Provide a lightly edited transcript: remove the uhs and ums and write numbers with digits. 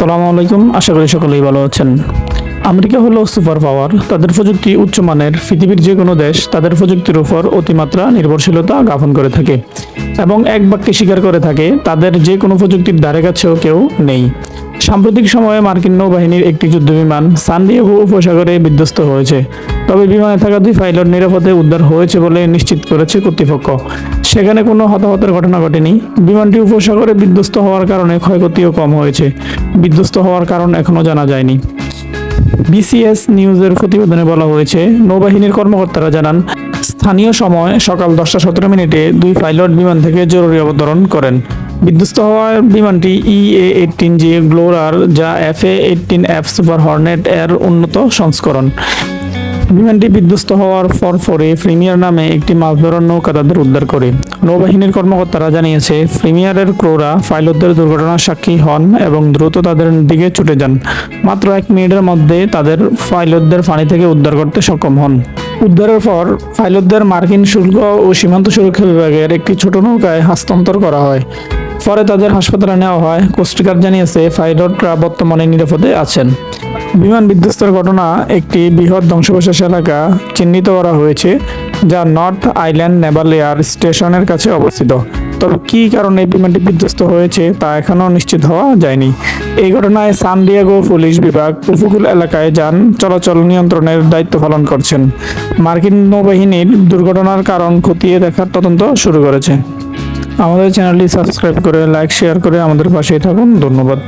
আসসালামু আলাইকুম, আশা করি সকলেই ভালো আছেন। আমেরিকা হলো সুপার পাওয়ার। তাদের প্রযুক্তি উচ্চমানের। পৃথিবীর যে কোনো দেশ তাদের প্রযুক্তির উপর অতিমাত্রা নির্ভরশীলতা জ্ঞাপন করে থাকে এবং এক বাক্যে স্বীকার করে থাকে তাদের যে কোনো প্রযুক্তির ধারে কাছেও কেউ নেই। সাম্প্রতিক সময়ে মার্কিন নৌবাহিনীর একটি যুদ্ধবিমান সান ডিয়েগো উপসাগরে বিধ্বস্ত হয়েছে। তবে বিমানে থাকা 2 পাইলট নিরাপদে উদ্ধার হয়েছে বলে নিশ্চিত করেছে কর্তৃপক্ষ। সেখানে কোনো হতাহতের ঘটনা ঘটেনি। বিমানটি উপসাগরে বিধ্বস্ত হওয়ার কারণে ক্ষয়ক্ষতিও কম হয়েছে। বিধ্বস্ত হওয়ার কারণ এখনও জানা যায়নি। বিসিএস নিউজের প্রতিবেদনে বলা হয়েছে, নৌবাহিনীর কর্মকর্তারা জানান, স্থানীয় সময় সকাল 10:17 2 পাইলট বিমান থেকে জরুরি অবতরণ করেন। বিধ্বস্ত হওয়া বিমানটি EA-18G গ্লোরার, যা FA-18F সুপার হর্নেট এর উন্নত সংস্করণ। বিমানটি বিধ্বস্ত হওয়ার পরে প্রিমিয়ার নামে একটি মাছ ধরার নৌকা তাদের উদ্ধার করে। নৌবাহিনীর কর্মকর্তারা জানিয়েছে, প্রিমিয়ারের ক্রুরা পাইলটদের দুর্ঘটনার সাক্ষী হন এবং দ্রুত তাদের দিকে ছুটে যান। মাত্র 1 মিনিটের মধ্যে তাদের পাইলটদের পানি থেকে উদ্ধার করতে সক্ষম হন। উদ্ধারের পর পাইলটদের মার্কিন শুল্ক ও সীমান্ত সুরক্ষা বিভাগের একটি ছোট নৌকায় হস্তান্তর করা হয়। পরে তাদের হাসপাতালে নেওয়া হয়। কোস্টগার্ড জানিয়েছে, পাইলটরা বর্তমানে নিরাপদে আছেন। বিমান বিধ্বস্তের ঘটনা একটি বৃহৎ ধ্বংসাবশেষ এলাকা চিহ্নিত করা হয়েছে, যা নর্থ আইল্যান্ড নেভাল এয়ার স্টেশনের কাছে অবস্থিত। তবে কী কারণে বিমানটি বিধ্বস্ত হয়েছে তা এখনও নিশ্চিত হওয়া যায়নি। এই ঘটনায় সান ডিয়েগো পুলিশ বিভাগ উপকূল এলাকায় যান চলাচল নিয়ন্ত্রণের দায়িত্ব পালন করছেন। মার্কিন নৌবাহিনীর দুর্ঘটনার কারণ খতিয়ে দেখার তদন্ত শুরু করেছে। আমাদের চ্যানেলটি সাবস্ক্রাইব করে লাইক শেয়ার করে আমাদের পাশেই থাকুন। ধন্যবাদ।